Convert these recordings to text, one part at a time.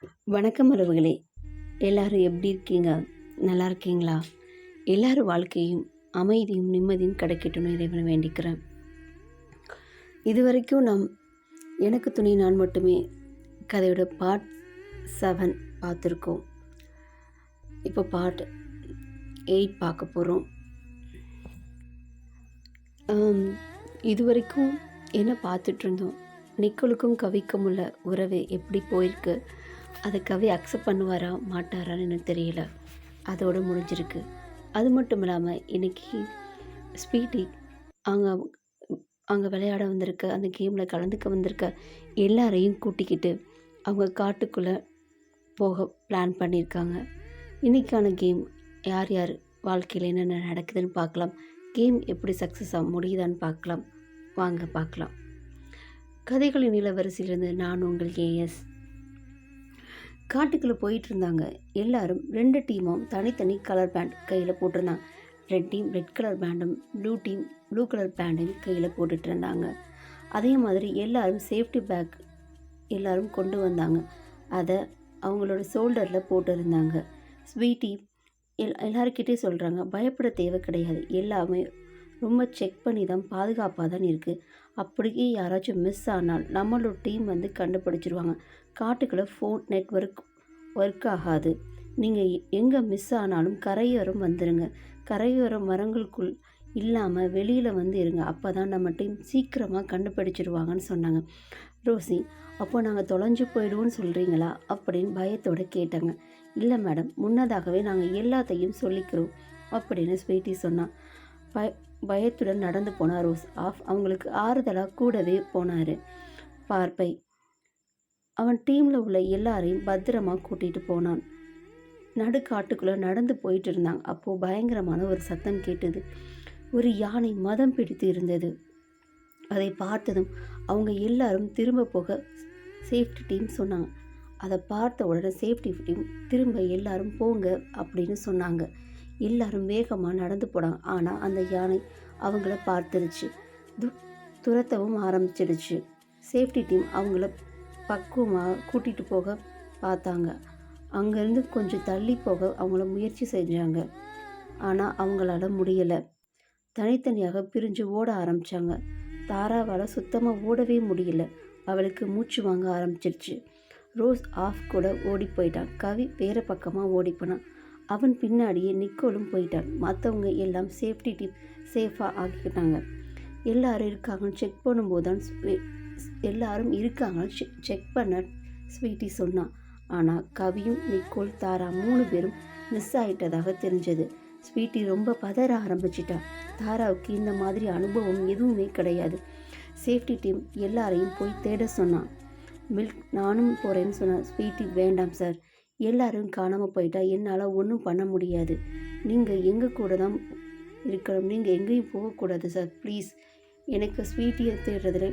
வணக்கம் உறவுகளே. எல்லாரும் எப்படி இருக்கீங்க? நல்லா இருக்கீங்களா? எல்லாரும் வாழ்க்கையும் அமைதியும் நிம்மதியும் கிடைக்கட்டும்னு இறைவனை வேண்டிக்கிறேன். இதுவரைக்கும் எனக்கு துணை நான் மட்டுமே கதையோட பார்ட் 7 பார்த்துருக்கோம். இப்போ பார்ட் 8 பார்க்க போகிறோம். இதுவரைக்கும் என்ன பார்த்துட்ருந்தோம், நிக்கோலுக்கும் கவிக்கும் உள்ள உறவு எப்படி போயிருக்கு, அதை கவி அக்செப்ட் பண்ணுவாரா மாட்டாரான்னு எனக்கு தெரியல. அதோடு முடிஞ்சிருக்கு. அது மட்டும் இல்லாமல் இன்றைக்கி ஸ்வீட்டி அங்கே அங்கே விளையாட வந்திருக்க, அந்த கேமில் கலந்துக்க வந்திருக்க எல்லாரையும் கூட்டிக்கிட்டு அவங்க காட்டுக்குள்ளே போக பிளான் பண்ணியிருக்காங்க. இன்றைக்கான கேம் யார் யார் வாழ்க்கையில் என்னென்ன நடக்குதுன்னு பார்க்கலாம். கேம் எப்படி சக்ஸஸாக முடியுதான்னு பார்க்கலாம். வாங்க பார்க்கலாம். கதைகளின் இளவரசியிலிருந்து நான் உங்கள் ஏஎஸ். காட்டுக்குள்ளே போயிட்டு இருந்தாங்க. எல்லாரும் 2 டீமும் தனித்தனி கலர் பேண்ட் கையில் போட்டிருந்தாங்க. ரெட் டீம் ரெட் கலர் பேண்டும், ப்ளூ டீம் ப்ளூ கலர் பேண்டையும் கையில் போட்டுட்டு இருந்தாங்க. அதே மாதிரி எல்லாரும் சேஃப்டி பேக் எல்லாரும் கொண்டு வந்தாங்க. அதை அவங்களோட ஷோல்டரில் போட்டிருந்தாங்க. ஸ்வீட்டி எல்லாருக்கிட்டே சொல்கிறாங்க, பயப்பட தேவை கிடையாது, எல்லாமே ரொம்ப செக் பண்ணி தான் பாதுகாப்பாக தான் இருக்குது. அப்படியே யாராச்சும் மிஸ் ஆனால் நம்மளோட டீம் வந்து கண்டுபிடிச்சிருவாங்க. காட்டுக்குள்ளே ஃபோன் நெட்வொர்க் ஒர்க் ஆகாது. நீங்கள் எங்கே மிஸ் ஆனாலும் கரையோரம் வந்துடுங்க. கரையோரம் மரங்களுக்குள் இல்லாமல் வெளியில் வந்து இருங்க. அப்போ தான் நம்ம டீம் சீக்கிரமாக கண்டுபிடிச்சிருவாங்கன்னு சொன்னாங்க. ரோசி, அப்போ நாங்கள் தொலைஞ்சு போயிடுவோன்னு சொல்கிறீங்களா அப்படின்னு பயத்தோடு கேட்டாங்க. இல்லை மேடம், முன்னதாகவே நாங்கள் எல்லாத்தையும் சொல்லிக்கிறோம் அப்படின்னு ஸ்வீட்டி சொன்னான். பயத்துடன் நடந்து போனார் ரோஸ். அவங்களுக்கு ஆறுதலாக கூடவே போனார். பார்ப்பை அவன் டீமில் உள்ள எல்லாரையும் பத்திரமாக கூட்டிகிட்டு போனான். நடுக்காட்டுக்குள்ளே நடந்து போயிட்டு இருந்தாங்க. அப்போது பயங்கரமான ஒரு சத்தம் கேட்டது. ஒரு யானை மதம் பிடித்து இருந்தது. அதை பார்த்ததும் அவங்க எல்லாரும் திரும்ப போக சேஃப்டி டீம் சொன்னாங்க. அதை பார்த்த உடனே சேஃப்டி டீம் திரும்ப எல்லாரும் போங்க அப்படின்னு சொன்னாங்க. எல்லாரும் வேகமாக நடந்து போனாங்க. ஆனால் அந்த யானை அவங்கள பார்த்துருச்சு. துரத்தவும் ஆரம்பிச்சிடுச்சு. சேஃப்டி டீம் அவங்கள பக்குவமாக கூட்டிகிட்டு போக பார்த்தாங்க. அங்கேருந்து கொஞ்சம் தள்ளி போக அவங்கள முயற்சி செஞ்சாங்க. ஆனால் அவங்களால முடியலை. தனித்தனியாக பிரிஞ்சு ஓட ஆரம்பித்தாங்க. தாராவால் சுத்தமாக ஓடவே முடியல. அவளுக்கு மூச்சு வாங்க ஆரம்பிச்சிருச்சு. ரோஸ் கூட ஓடி போயிட்டான். கவி வேறு பக்கமாக ஓடி போனான். அவன் பின்னாடியே நிக்கோலும் போயிட்டான். மற்றவங்க எல்லாம் சேஃப்டி டீம் சேஃபாக ஆக்கிக்கிட்டாங்க. எல்லாரும் இருக்காங்கன்னு செக் பண்ணும்போது தான் எல்லாரும் இருக்காங்கன்னு செக் பண்ண ஸ்வீட்டி சொன்னான். ஆனால் கவியும் நிக்கோல் தாரா 3 பேரும் மிஸ் ஆகிட்டதாக தெரிஞ்சது. ஸ்வீட்டி ரொம்ப பதற ஆரம்பிச்சிட்டான். தாராவுக்கு இந்த மாதிரி அனுபவம் எதுவுமே கிடையாது. சேஃப்டி டீம் எல்லாரையும் போய் தேட சொன்னான். மில்க் நானும் போகிறேன்னு சொன்னான். ஸ்வீட்டி, வேண்டாம் சார், எல்லாரும் காணாமல் போயிட்டா என்னால் ஒன்றும் பண்ண முடியாது. நீங்கள் எங்கள் கூட தான் இருக்கணும், நீங்கள் எங்கேயும் போகக்கூடாது சார், ப்ளீஸ். எனக்கு ஸ்வீட்டியை தேடுறதுல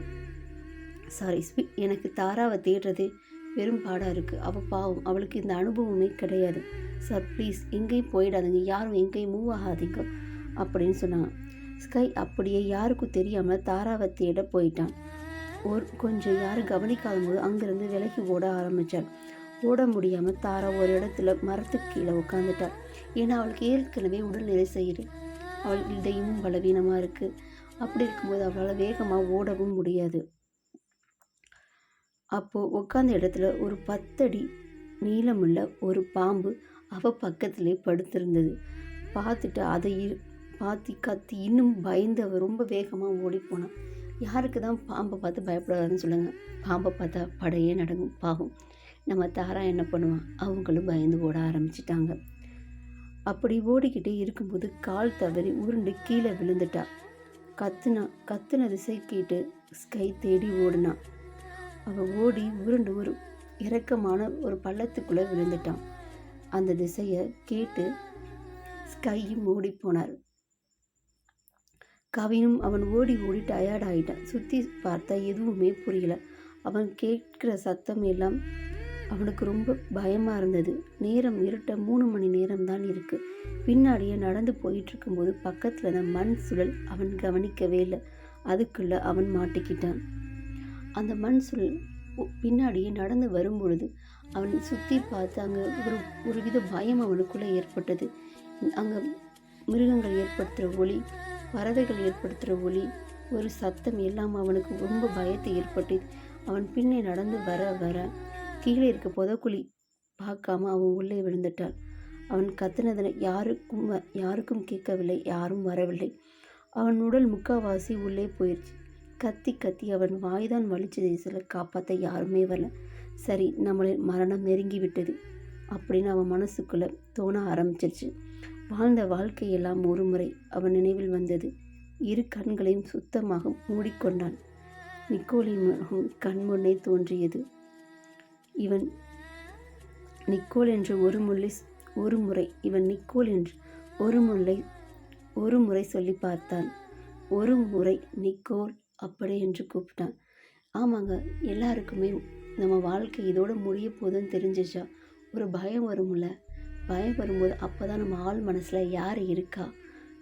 எனக்கு தாராவை தேடுறது வெறும் பாடாக இருக்குது. அவள் பாவம், அவளுக்கு இந்த அனுபவமே கிடையாது சார், ப்ளீஸ் எங்கேயும் போயிடாதீங்க, யாரும் எங்கேயும் மூவ் ஆகாதீங்க அப்படின்னு சொன்னாங்க. ஸ்கை அப்படியே யாருக்கும் தெரியாமல் தாராவை தேட போயிட்டான். கொஞ்சம் யாரும் கவனிக்காத போது அங்கேருந்து விலகி ஓட ஆரம்பித்தாள். ஓட முடியாமல் தாரா ஒரு இடத்துல மரத்துக்கு கீழே உட்காந்துட்டாள். ஏன்னா அவளுக்கு ஏற்கனவே உடல்நிலை செய்யுது. அவள் இதயமும் பலவீனமாக இருக்குது. அப்படி இருக்கும்போது அவளால் வேகமாக ஓடவும் முடியாது. அப்போது உட்காந்த இடத்துல ஒரு 10 அடி நீளமுள்ள ஒரு பாம்பு அவள் பக்கத்திலே படுத்திருந்தது. பார்த்துட்டு அதை பார்த்து கத்தி இன்னும் பயந்து அவள் ரொம்ப வேகமாக ஓடிப்போனான். யாருக்கு தான் பாம்பை பார்த்து பயப்படாதுன்னு சொல்லுங்கள். பாம்பை பார்த்தா படையே நடக்கும். பாவம் நம்ம தாரா என்ன பண்ணுவான்? அவங்களும் பயந்து ஓட ஆரம்பிச்சிட்டாங்க. அப்படி ஓடிக்கிட்டே இருக்கும்போது கால் தவறி உருண்டு கீழே விழுந்துட்டா. கத்துன திசை கேட்டு ஸ்கை தேடி ஓடினான். அவள் ஓடி உருண்டு ஒரு இறக்கமான ஒரு பள்ளத்துக்குள்ளே விழுந்துட்டான். அந்த திசையை கேட்டு ஸ்கையும் ஓடி போனார். கவினும் அவன் ஓடி டயர்ட் ஆகிட்டான். சுற்றி பார்த்தா எதுவுமே புரியல. அவன் கேட்குற சத்தம் எல்லாம் அவனுக்கு ரொம்ப பயமாக இருந்தது. நேரம் இருட்ட 3 மணி நேரம் தான் இருக்குது. பின்னாடியே நடந்து போயிட்டு இருக்கும்போது பக்கத்தில் தான் மண் சுழல். அவன் கவனிக்கவே இல்லை. அதுக்குள்ளே அவன் மாட்டிக்கிட்டான். அந்த மண் சுழல் பின்னாடியே நடந்து வரும்பொழுது அவன் சுற்றி பார்த்து அங்கே ஒரு வித பயம் அவனுக்குள்ளே ஏற்பட்டது. அங்கே மிருகங்கள் ஏற்படுத்துகிற ஒலி, பறவைகள் ஏற்படுத்துகிற ஒலி, ஒரு சத்தம் எல்லாம் அவனுக்கு ரொம்ப பயத்தை ஏற்பட்டு அவன் பின்னே நடந்து வர வர கீழே இருக்க புதக்குழி பார்க்காம அவன் உள்ளே விழுந்துட்டான். அவன் கத்துனதனை யாருக்கும் கேட்கவில்லை, யாரும் வரவில்லை. அவன் உடல் முக்காவாசி உள்ளே போயிடுச்சு. கத்தி கத்தி அவன் வாய்தான் வலிச்சதை சில காப்பாற்ற யாருமே வரல. சரி, நம்மளை மரணம் நெருங்கி விட்டது அப்படின்னு அவன் மனசுக்குள்ளே தோண ஆரம்பிச்சிருச்சு. வாழ்ந்த வாழ்க்கையெல்லாம் ஒரு முறை அவன் நினைவில் வந்தது. இரு கண்களையும் சுத்தமாக மூடிக்கொண்டான். நிக்கோலின் முகம் கண்முன்னே தோன்றியது. இவன் நிக்கோல் என்று ஒரு முறை இவன் நிக்கோல் என்று ஒரு முறை சொல்லி பார்த்தான். ஒரு முறை நிக்கோல் அப்படி என்று கூப்பிட்டான். ஆமாங்க, எல்லாருக்குமே நம்ம வாழ்க்கை இதோட முடிய போதுன்னு தெரிஞ்சிச்சா ஒரு பயம் வரும்ல. பயம் வரும்போது அப்போ தான் நம்ம ஆள் மனசில் யார் இருக்கா,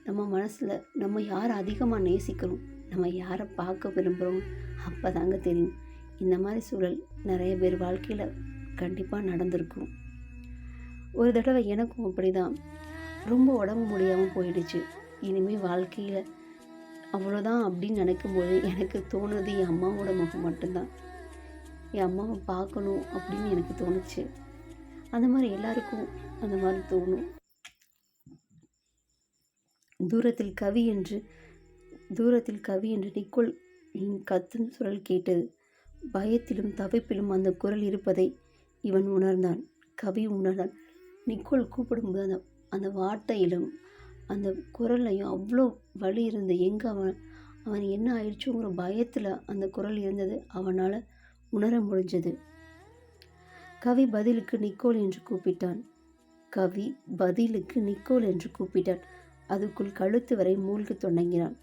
நம்ம மனசில் நம்ம யாரை அதிகமாக நேசிக்கிறோம், நம்ம யாரை பார்க்க விரும்புகிறோம், அப்போ தாங்க தெரியும். இந்த மாதிரி சூழல் நிறைய பேர் வாழ்க்கையில் கண்டிப்பாக நடந்திருக்கும். ஒரு தடவை எனக்கும் அப்படி தான் ரொம்ப உடம்பு முடியாமல் போயிடுச்சு. இனிமேல் வாழ்க்கையில் அவ்வளோதான் அப்படின்னு நினைக்கும்போது எனக்கு தோணுது என் அம்மாவோட முகம் மட்டும்தான். என் அம்மாவை பார்க்கணும் அப்படின்னு எனக்கு தோணுச்சு. அந்த மாதிரி எல்லாருக்கும் அந்த மாதிரி தோணும். தூரத்தில் கவி என்று நிக்கோல் கத்தும் குரல் கேட்டது. பயத்திலும் தவிப்பிலும் அந்த குரல் இருப்பதை இவன் உணர்ந்தான். கவி உணர்ந்தான். நிக்கோல் கூப்பிடும்போது அந்த வார்த்தையிலும் அந்த குரல்லையும் அவ்வளோ வலி இருந்தது. எங்கே அவன் என்ன ஆயிடுச்சுங்கிற பயத்தில் அந்த குரல் இருந்தது அவனால் உணர முடிஞ்சது. கவி பதிலுக்கு நிக்கோல் என்று கூப்பிட்டான். அதுக்குள் கழுத்து வரை மூழ்க தொடங்கினான்.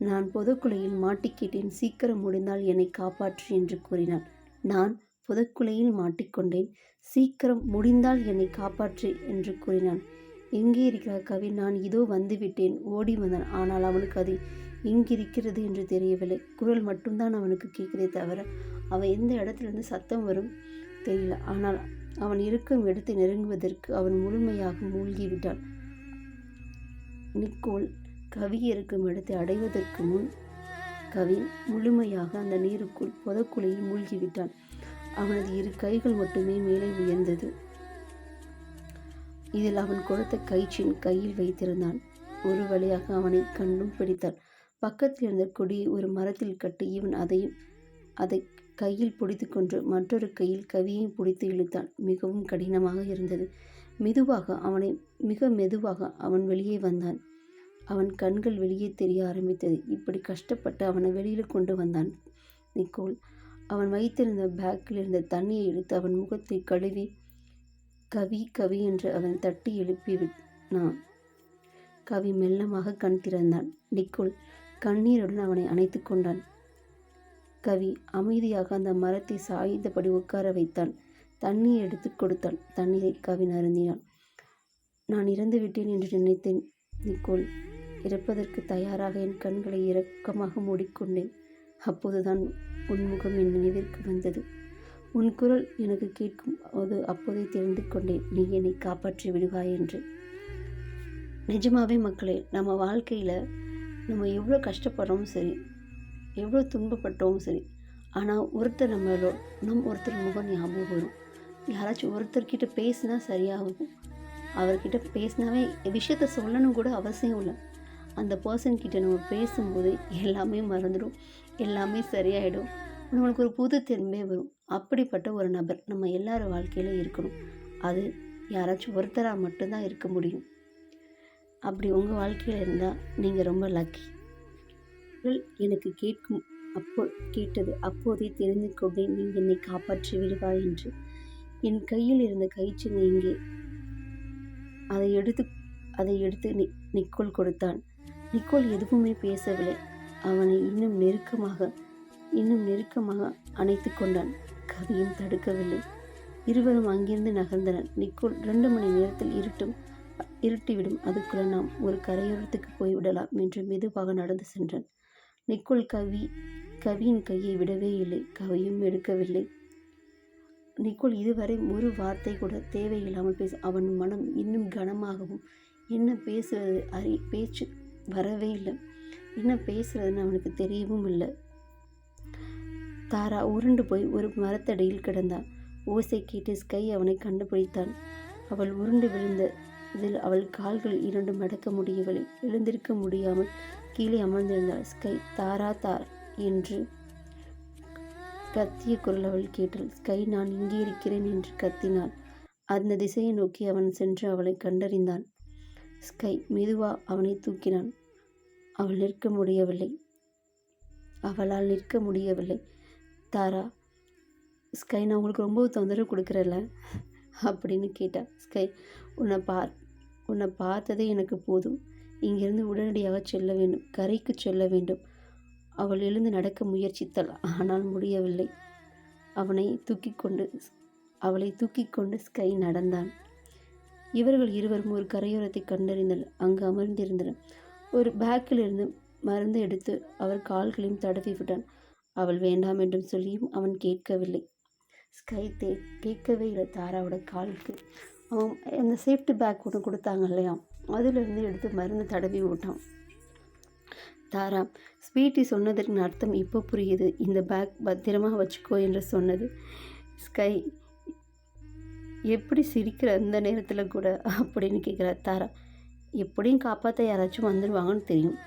நான் புதக்குலையில் மாட்டிக்கிட்டேன், சீக்கிரம் முடிந்தால் என்னை காப்பாற்று என்று கூறினான். நான் புதக்குலையில் மாட்டிக்கொண்டேன், சீக்கிரம் முடிந்தால் என்னை காப்பாற்று என்று கூறினான். எங்கே இருக்கிறார் கவி? நான் இதோ வந்துவிட்டேன். ஓடி வந்தான். ஆனால் அவனுக்கு அது எங்கிருக்கிறது என்று தெரியவில்லை. குரல் மட்டும்தான் அவனுக்கு கேட்குதே தவிர அவன் எந்த இடத்துலேருந்து சத்தம் வரும் தெரியல. ஆனால் அவன் இருக்கும் இடத்தை நெருங்குவதற்கு அவன் முழுமையாக மூழ்கிவிட்டான். நிக்கோல் கவி இருக்கும் இடத்தை அடைவதற்கு முன் கவி முழுமையாக அந்த நீருக்குள் புதக்குழியில் மூழ்கிவிட்டான். அவனது இரு கைகள் மட்டுமே மேலே உயர்ந்தது. இதில் அவன் கொடுத்த கயிற்றின் கையில் வைத்திருந்தான். ஒரு வழியாக அவனை கண்டும் பிடித்தான். பக்கத்தில் இருந்த கொடியை ஒரு மரத்தில் கட்டி இவன் அதை கையில் பிடித்து கொண்டு மற்றொரு கையில் கவியை பிடித்து இழுத்தான். மிகவும் கடினமாக இருந்தது. மிக மெதுவாக அவன் வெளியே வந்தான். அவன் கண்கள் வெளியே தெரிய ஆரம்பித்தது. இப்படி கஷ்டப்பட்டு அவனை வெளியில் கொண்டு வந்தான் நிக்கோல். அவன் வைத்திருந்த பேக்கில் இருந்த தண்ணியை எடுத்து அவன் முகத்தை கழுவி கவி என்று அவன் தட்டி எழுப்பினான். கவி மெல்லமாக கண் திறந்தான். நிக்கோல் கண்ணீருடன் அவனை அணைத்து கொண்டான். கவி அமைதியாக அந்த மரத்தை சாய்ந்தபடி உட்கார வைத்தான். தண்ணீரை எடுத்து கொடுத்தான். தண்ணீரை கவி அருந்தினான். நான் இறந்து விட்டேன் என்று நினைத்தேன் நிக்கோல். இறப்பதற்கு தயாராக என் கண்களை இறுக்கமாக மூடிக்கொண்டேன். அப்போதுதான் உன் முகம் என் நினைவிற்கு வந்தது. உன் குரல் எனக்கு கேட்கும் போது அப்போதே தெரிந்து கொண்டேன், நீ என்னை காப்பாற்றி விடுவாய் என்று. நிஜமாவே மக்களே, நம்ம வாழ்க்கையில் நம்ம எவ்வளோ கஷ்டப்படுறோம் சரி, எவ்வளோ துன்பப்பட்டோம் சரி, ஆனால் ஒருத்தர் முகம் ஞாபகம் வரும். யாராச்சும் ஒருத்தர்கிட்ட பேசினா சரியாகும். அவர்கிட்ட பேசினாவே விஷயத்த சொல்லணும் கூட அவசியம் இல்லை. அந்த பர்சன்கிட்ட நம்ம பேசும்போது எல்லாமே மறந்துடும், எல்லாமே சரியாயிடும். நம்மளுக்கு ஒரு புது தெம்பே வரும். அப்படிப்பட்ட ஒரு நபர் நம்ம எல்லார் வாழ்க்கையிலும் இருக்கணும். அது யாராச்சும் ஒருத்தராக மட்டும்தான் இருக்க முடியும். அப்படி உங்கள் வாழ்க்கையில் இருந்தால் நீங்கள் ரொம்ப லக்கி. எனக்கு கேட்டது அப்போதே தெரிந்து கொண்டேன், நீ என்னை காப்பாற்றி விடுவாய் என்று. என் கையில் இருந்த கயிற்றினை இங்கே அதை எடுத்து நிக்கோல் கொடுத்தான். நிக்கோல் எதுவுமே பேசவில்லை. அவனை இன்னும் நெருக்கமாக அணைத்து கொண்டான். கவியும் தடுக்கவில்லை. இருவரும் அங்கிருந்து நகர்ந்தனர். நிக்கோல் 2 மணி நேரத்தில் இருட்டிவிடும், அதுக்குள்ள நாம் ஒரு கரையோரத்துக்கு போய்விடலாம் என்று மெதுவாக நடந்து சென்றான். நிக்கோல் கவியின் கையை விடவே இல்லை. கவியும் எடுக்கவில்லை. நிக்கோல் இதுவரை ஒரு வார்த்தை கூட தேவையில்லாமல் அவன் மனம் இன்னும் கனமாகவும் என்ன பேசுவது பேச்சு வரவே இல்லை. என்ன பேசுறதுன்னு அவனுக்கு தெரியவும் இல்லை. தாரா உருண்டு போய் ஒரு மரத்தடியில் கிடந்தான். ஓசை கேட்டு ஸ்கை அவனை கண்டுபிடித்தான். அவள் உருண்டு விழுந்ததில் அவள் கால்கள் இரண்டு மடக்க முடியவில்லை. எழுந்திருக்க முடியாமல் கீழே அமர்ந்திருந்தாள். ஸ்கை தாரா என்று கத்திய குரல் அவள் கேட்டாள். ஸ்கை நான் இங்கே இருக்கிறேன் என்று கத்தினாள். அந்த திசையை நோக்கி அவன் சென்று அவளை கண்டறிந்தான். ஸ்கை மெதுவா அவனை தூக்கினான். அவளால் நிற்க முடியவில்லை. தாரா, ஸ்கை நான் உங்களுக்கு ரொம்ப தொந்தரவு கொடுக்குறேன்ல அப்படின்னு கேட்டா. ஸ்கை உன்னை பார்த்ததே எனக்கு போதும். இங்கிருந்து உடனடியாக செல்ல வேண்டும். கரைக்கு செல்ல வேண்டும். அவள் எழுந்து நடக்க முயற்சித்தாள். ஆனால் முடியவில்லை. அவளை தூக்கி கொண்டு ஸ்கை நடந்தான். இவர்கள் இருவரும் ஒரு கரையோரத்தை கண்டறிந்தனர். அங்கு அமர்ந்திருந்தனர். ஒரு பேக்கிலிருந்து மருந்து எடுத்து அவர் கால்களையும் தடவி விட்டான். அவள் வேண்டாம் என்றும் சொல்லியும் அவன் கேட்கவில்லை. ஸ்கை கேட்கவே இல்லை. தாராவோட காலுக்கு அவன் அந்த சேஃப்டி பேக் ஒன்று கொடுத்தாங்க இல்லையா, அதிலிருந்து எடுத்து மருந்து தடவி விட்டான். தாரா, ஸ்வீட்டி சொன்னதற்கு அர்த்தம் இப்போ புரியுது. இந்த பேக் பத்திரமா வச்சுக்கோ என்று சொன்னது. ஸ்கை எப்படி சிரிக்கிற அந்த நேரத்தில் கூட அப்படின்னு கேட்குறார். தாரா, எப்படியும் காப்பாற்ற யாராச்சும் வந்துடுவாங்கன்னு தெரியும்.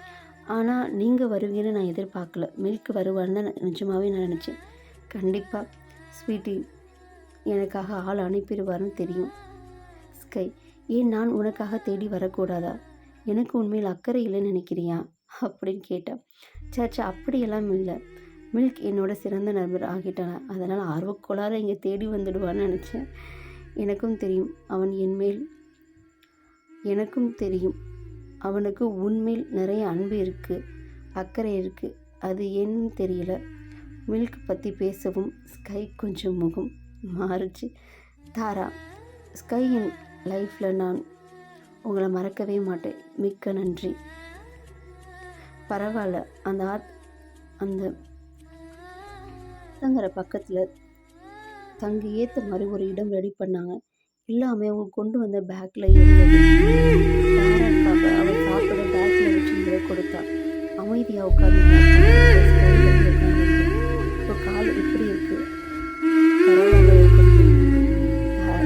ஆனால் நீங்கள் வருவீங்கன்னு நான் எதிர்பார்க்கல. மில்க் வருவான்னு தான் நிஜமாகவே நான் நினச்சேன். கண்டிப்பாக ஸ்வீட்டி எனக்காக ஆள் அனுப்பிடுவார்னு தெரியும். ஸ்கை, ஏன் நான் உனக்காக தேடி வரக்கூடாதா? எனக்கு உண்மையில் அக்கறை இல்லைன்னு நினைக்கிறியா அப்படின்னு கேட்டான். சாச்சா, அப்படியெல்லாம் இல்லை. மில்க் என்னோட சிறந்த நண்பர் ஆகிட்டானா, அதனால் ஆர்வக்கோளார இங்கே தேடி வந்துடுவான்னு நினச்சேன். எனக்கும் தெரியும் அவனுக்கு உன்மேல் நிறைய அன்பு இருக்குது, அக்கறை இருக்குது. அது ஏன்னு தெரியல. மில்க் பற்றி பேசவும் ஸ்கை கொஞ்சம் முகம் மாறுச்சு. தாரா, ஸ்கையின் லைஃப்பில் நான் உங்களை மறக்கவே மாட்டேன். மிக்க நன்றி. பரவாயில்ல. அந்த தங்குற பக்கத்தில் தங்கி ஏற்ற மாதிரி ஒரு இடம் ரெடி பண்ணாங்க. எல்லாமே அவங்க கொண்டு வந்த பேக்கில் இருந்தது. தாராக்காக அவள் சாப்பிட பேக்கில் வச்சுருந்ததை கொடுத்தா. அமைதியாக உட்காந்து இப்போ கால் இப்படி இருக்கு, பரவாயில்ல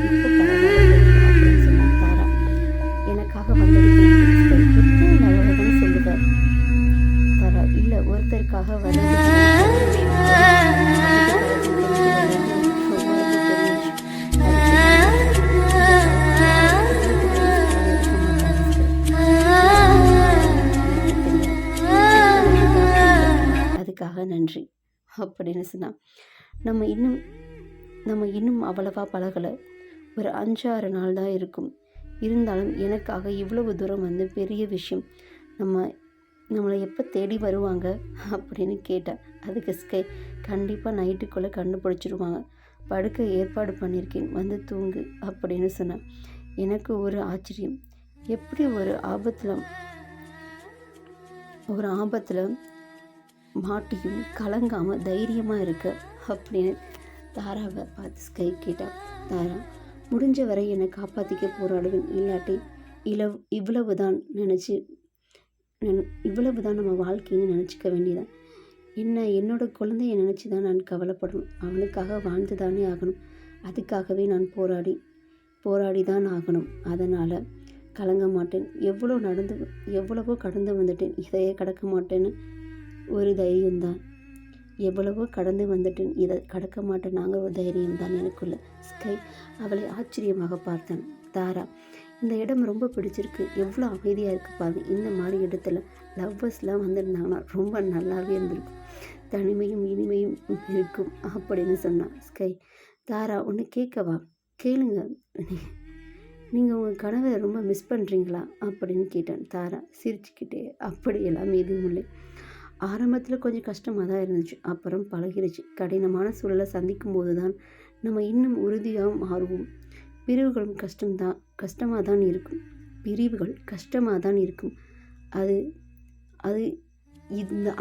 இப்போ பரவாயில்ல அப்படின்னு சொன்னான். தாரா, எனக்காக வந்ததுக்கு நல்லதான் சொல்லுவார். தாரா, இல்லை ஒருத்தருக்காக வந்தது நன்றி அப்படின்னு சொன்னான். நம்ம இன்னும் அவ்வளவா பழகலை. ஒரு 5-6 நாள் தான் இருக்கும். இருந்தாலும் எனக்காக இவ்வளவு தூரம் வந்து பெரிய விஷயம். நம்மளை எப்போ தேடி வருவாங்க அப்படின்னு கேட்டேன். அதுக்கு ஸ்கை, கண்டிப்பாக நைட்டுக்குள்ளே கண்டுபிடிச்சிடுவாங்க. படுக்க ஏற்பாடு பண்ணியிருக்கேன், வந்து தூங்கு அப்படின்னு சொன்னேன். எனக்கு ஒரு ஆச்சரியம். எப்படி ஒரு ஆபத்தில் மாட்டியும் கலங்காமல் தைரியமாக இருக்க அப்படின்னு தாராவை பார்த்து ஸ்கை கேட்டான். தாரா, முடிஞ்ச வரை என்னை காப்பாற்றிக்க போராடுவேன். இல்லாட்டி இவ்வளவுதான் நம்ம வாழ்க்கைன்னு நினச்சிக்க வேண்டியதான். என்னோட குழந்தைய நினச்சி தான் நான் கவலைப்படணும். அவனுக்காக வாழ்ந்து தானே ஆகணும். அதுக்காகவே நான் போராடி தான் ஆகணும். அதனால் கலங்க மாட்டேன். எவ்வளவோ கடந்து வந்துட்டேன். இதையே கடக்க மாட்டேன்னு ஒரு தைரியம்தான். எவ்வளவோ கடந்து வந்துட்டேன், இதை கடக்க மாட்டேனாங்க ஒரு தைரியம்தான் எனக்குள்ள. ஸ்கை அவளை ஆச்சரியமாக பார்த்தான். தாரா, இந்த இடம் ரொம்ப பிடிச்சிருக்கு. எவ்வளோ அமைதியாக இருக்குது பாருங்க. இந்த மாதிரி இடத்துல லவ்வர்ஸ்லாம் வந்திருந்தாங்கன்னா ரொம்ப நல்லாவே இருந்திருக்கும். தனிமையும் இனிமையும் இருக்கும் அப்படின்னு சொன்னான். ஸ்கை, தாரா, ஒன்று கேட்கவா? கேளுங்க. நீங்கள் உங்கள் கனவை ரொம்ப மிஸ் பண்ணுறீங்களா அப்படின்னு கேட்டான். தாரா சிரிச்சுக்கிட்டே, அப்படியெல்லாம் எதுவும் இல்லை. ஆரம்பத்தில் கொஞ்சம் கஷ்டமாக தான் இருந்துச்சு. அப்புறம் பழகிடுச்சு. கடினமான சூழலை சந்திக்கும் போது தான் நம்ம இன்னும் உறுதியாக மாறுவோம். பிரிவுகள் கஷ்டமாக தான் இருக்கும்.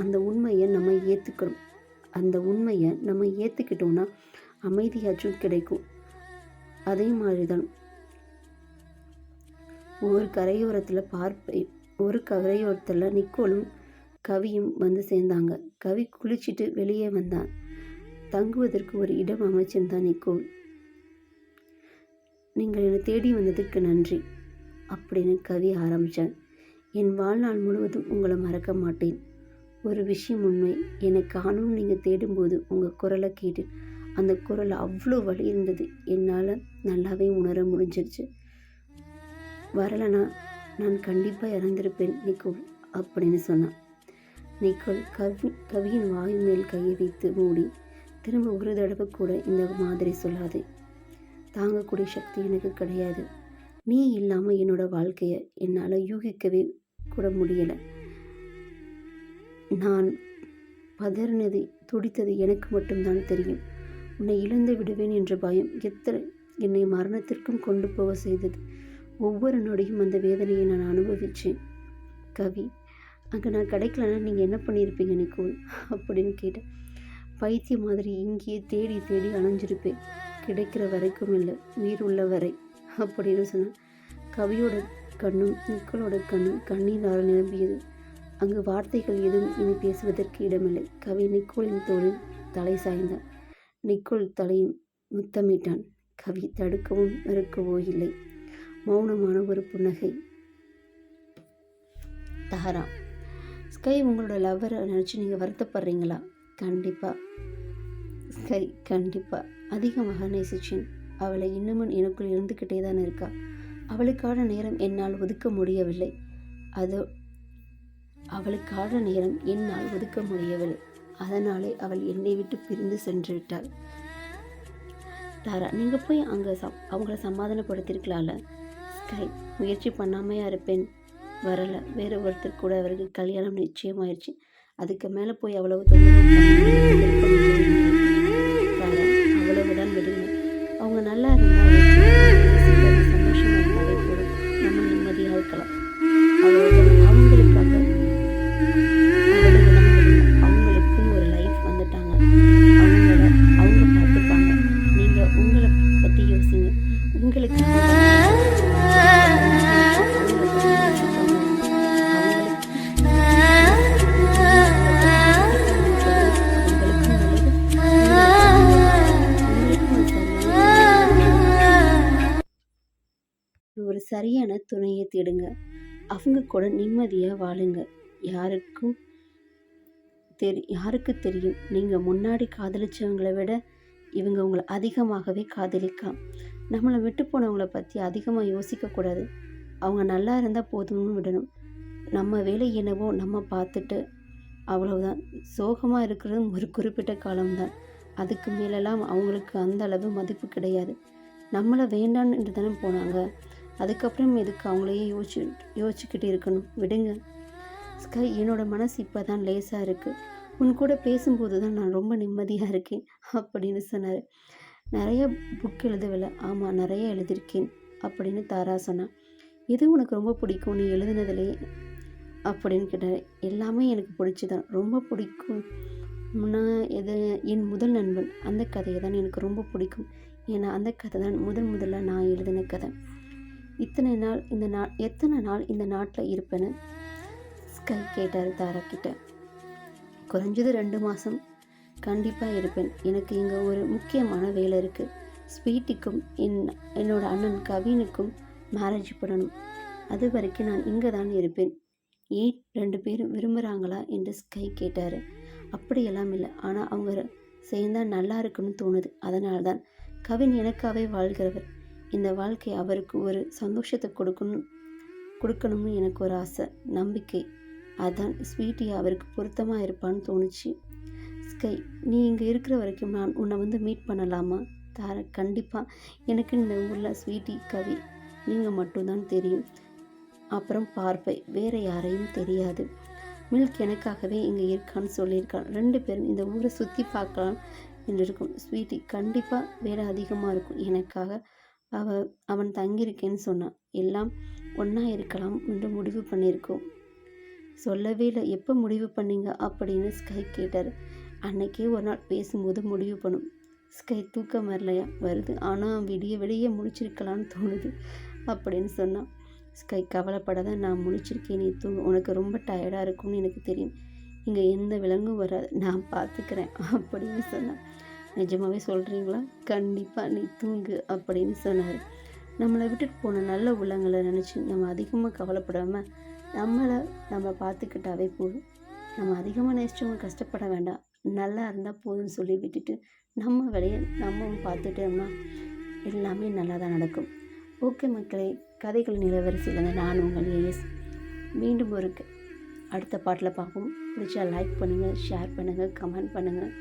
அந்த உண்மையை நம்ம ஏற்றுக்கணும். அந்த உண்மையை நம்ம ஏற்றுக்கிட்டோன்னா அமைதியாச்சும் கிடைக்கும். அதே மாதிரி தான் ஒரு கரையோரத்தில் நிக்கோலும் கவியும் வந்து சேர்ந்தாங்க. கவி குளிச்சுட்டு வெளியே வந்தான். தங்குவதற்கு ஒரு இடம் அமைச்சிருந்தான் நிக்கோல். நீங்கள் என்னை தேடி வந்ததற்கு நன்றி அப்படின்னு கவி ஆரம்பித்தார். என் வாழ்நாள் முழுவதும் உங்களை மறக்க மாட்டேன். ஒரு விஷயம் உண்மை, என்னை காணும் நீங்கள் தேடும்போது உங்கள் குரலை கேட்டு அந்த குரல் அவ்வளோ வலி இருந்தது. என்னால் நல்லாவே உணர முடிஞ்சிருச்சு. வரலைன்னா நான் கண்டிப்பாக இறந்திருப்பேன் நிக்கோல் அப்படின்னு சொன்னான். நிக்கோல் கவியின் வாயு மேல் கையை வைத்து மூடி, திரும்ப ஒரு தடவை கூட இந்த மாதிரி சொல்லாது. தாங்கக்கூடிய சக்தி எனக்கு கிடையாது. நீ இல்லாமல் என்னோட வாழ்க்கையை என்னால் யூகிக்கவே கூட முடியலை. நான் பதறினது துடித்தது எனக்கு மட்டும்தான் தெரியும். உன்னை இழந்து விடுவேன் என்ற பயம் என்னை மரணத்திற்கும் கொண்டு போக செய்தது. ஒவ்வொரு நொடியும் அந்த வேதனையை நான் அனுபவித்தேன். கவி, அங்கே நான் கிடைக்கலன்னா நீங்கள் என்ன பண்ணியிருப்பீங்க நிக்கோல் அப்படின்னு கேட்டேன். பைத்திய மாதிரி இங்கேயே தேடி தேடி அலைஞ்சிருப்பேன். கிடைக்கிற வரைக்கும் இல்லை, உயிர் உள்ள வரை அப்படின்னு சொன்னேன். கவியோட கண்ணும் நிக்கோலோட கண்ணும் கண்ணீரால் நிரம்பியது. அங்கு வார்த்தைகள் எதுவும் இனி பேசுவதற்கு இடமில்லை. கவி நிக்கோலின் தோளில் தலை சாய்ந்தான். நிக்கோல் தலையும் முத்தமிட்டான். கவி தடுக்கவும் மறுக்கவோ இல்லை. மௌனமான ஒரு புன்னகை. தாரா, ஸ்கை உங்களோட லவ்வரை நினச்சி நீங்கள் வருத்தப்படுறீங்களா? கண்டிப்பாக ஸ்கை, கண்டிப்பாக. அதிகமாக நேசிச்சேன். அவளை இன்னமும் எனக்குள் இருந்துக்கிட்டே தான் இருக்கா. அவளுக்கான நேரம் என்னால் ஒதுக்க முடியவில்லை. அதனாலே அவள் என்னை விட்டு பிரிந்து சென்று விட்டாள். தாரா, நீங்கள் போய் அங்கே அவங்கள சமாதானப்படுத்திருக்கலாம்ல. ஸ்கை, முயற்சி பண்ணாமையா இருப்பேன். வரலை. வேறு ஒருத்தர் கூட அவருக்கு கல்யாணம் நிச்சயமாயிடுச்சு. அதுக்கு மேலே போய் அவ்வளவு தாரா, அவ்வளவுதான் விடுங்க. அவங்க நல்லா இருந்தால் சந்தோஷமாக இருந்தாலே போதும். நம்ம நிம்மதியாக இருக்கலாம். அவங்களுக்காக அவங்களுக்குன்னு ஒரு லைஃப் வந்துட்டாங்க. அவங்க பார்த்துப்பாங்க. நீங்கள் உங்களை பற்றி யோசிங்க. உங்களுக்கு ஒரு சரியான துணையை தேடுங்க. அவங்க கூட நிம்மதியாக வாழுங்க. யாருக்கு தெரியும், நீங்கள் முன்னாடி காதலிச்சவங்களை விட இவங்க உங்களை அதிகமாகவே காதலிக்கலாம். நம்மளை விட்டு போனவங்கள பற்றி அதிகமாக யோசிக்கக்கூடாது. அவங்க நல்லா இருந்தால் போதும்னு விடணும். நம்ம வேலை என்னவோ நம்ம பார்த்துட்டு அவ்வளவுதான். சோகமாக இருக்கிறதும் ஒரு குறிப்பிட்ட காலம்தான். அதுக்கு மேலெல்லாம் அவங்களுக்கு அந்த அளவு மதிப்பு கிடையாது. நம்மளை வேண்டான்னு என்று தானே போனாங்க. அதுக்கப்புறம் எதுக்கு அவங்களையே யோசிச்சுக்கிட்டு இருக்கணும்? விடுங்க. ஸ்கை, என்னோட மனசு இப்போ தான் லேசாக இருக்குது. உன் கூட பேசும்போது தான் நான் ரொம்ப நிம்மதியாக இருக்கேன் அப்படின்னு சொன்னார். நிறைய புக் எழுதவில்லை. ஆமாம், நிறைய எழுதியிருக்கேன் அப்படின்னு தாரா சொன்னான். எது உனக்கு ரொம்ப பிடிக்கும் நீ எழுதுனதுலே அப்படின்னு கேட்டார். எல்லாமே எனக்கு பிடிச்சிதான். ரொம்ப பிடிக்கும் என் முதல் நண்பன், அந்த கதையை தான் எனக்கு ரொம்ப பிடிக்கும். ஏன்னா அந்த கதை தான் முதல்ல நான் எழுதின கதை. எத்தனை நாள் இந்த நாட்டில் இருப்பேன்னு ஸ்கை கேட்டார் தாரா கிட்ட. குறைஞ்சது 2 மாதம் கண்டிப்பாக இருப்பேன். எனக்கு இங்கே ஒரு முக்கியமான வேலை இருக்குது. ஸ்வீட்டிக்கும் என்னோட அண்ணன் கவினுக்கும் மேரேஜ் பண்ணணும். அது வரைக்கும் நான் இங்கே தான் இருப்பேன். ஏன் 2 பேரும் விரும்புகிறாங்களா என்று ஸ்கை கேட்டார். அப்படியெல்லாம் இல்லை, ஆனால் அவங்க சேர்ந்தால் நல்லா இருக்குன்னு தோணுது. அதனால தான். கவின் எனக்காகவே வாழ்கிறவர். இந்த வாழ்க்கை அவருக்கு ஒரு சந்தோஷத்தை கொடுக்கணும்னு எனக்கு ஒரு ஆசை, நம்பிக்கை. அதான் ஸ்வீட்டி அவருக்கு பொருத்தமாக இருப்பான்னு தோணுச்சு. ஸ்கை, நீ இங்கே இருக்கிற வரைக்கும் நான் உன்னை வந்து மீட் பண்ணலாமா? தாரா, கண்டிப்பாக. எனக்கு இந்த ஊரில் ஸ்வீட்டி, கவி நீங்கள் மட்டும்தான் தெரியும். அப்புறம் பார்ப்பை, வேறு யாரையும் தெரியாது. மில்க் எனக்காகவே இங்கே இருக்கான்னு சொல்லியிருக்கான். 2 பேரும் இந்த ஊரை சுற்றி பார்க்கலாம் என்று இருக்கும். ஸ்வீட்டி, கண்டிப்பாக வேலை அதிகமாக இருக்கும். எனக்காக அவன் தங்கியிருக்கேன்னு சொன்னான். எல்லாம் ஒன்றா இருக்கலாம் என்று முடிவு பண்ணியிருக்கோம். சொல்லவே இல்லை. எப்போ முடிவு பண்ணீங்க அப்படின்னு ஸ்கை கேட்டார். அன்னைக்கே ஒரு நாள் பேசும்போது முடிவு பண்ணும். ஸ்கை தூக்கம் வரலையா? வருது, ஆனால் விடிய விடிய முழிச்சிருக்கலான்னு தோணுது அப்படின்னு சொன்னான். ஸ்கை கவலைப்படாத, நான் முழிச்சிருக்கேன், நீ தூங்கு. உனக்கு ரொம்ப டயர்டாக இருக்கும்னு எனக்கு தெரியும். இங்கே எந்த விலங்கும் வராது, நான் பார்த்துக்கிறேன் அப்படின்னு சொன்னான். நிஜமாவே சொல்கிறீங்களா? கண்டிப்பாக நீ தூங்கு அப்படின்னு சொன்னார். நம்மளை விட்டுட்டு போன நல்ல உள்ளங்களை நினச்சி நம்ம அதிகமாக கவலைப்படாமல் நம்ம பார்த்துக்கிட்டாவே போதும். நம்ம அதிகமாக நேசிச்சவங்க கஷ்டப்பட வேண்டாம், நல்லா இருந்தால் போதும்னு சொல்லி விட்டுட்டு நம்ம வேலையை நம்ம பார்த்துட்டோம்னா எல்லாமே நல்லா தான் நடக்கும். ஓகே மக்களே, கதைகள் நிலவரிசையில் நான் உங்கள் ஏஎஸ். மீண்டும் அடுத்த பாட்டில் பார்ப்போம். பிடிச்சா லைக் பண்ணுங்கள், ஷேர் பண்ணுங்கள், கமெண்ட் பண்ணுங்கள்.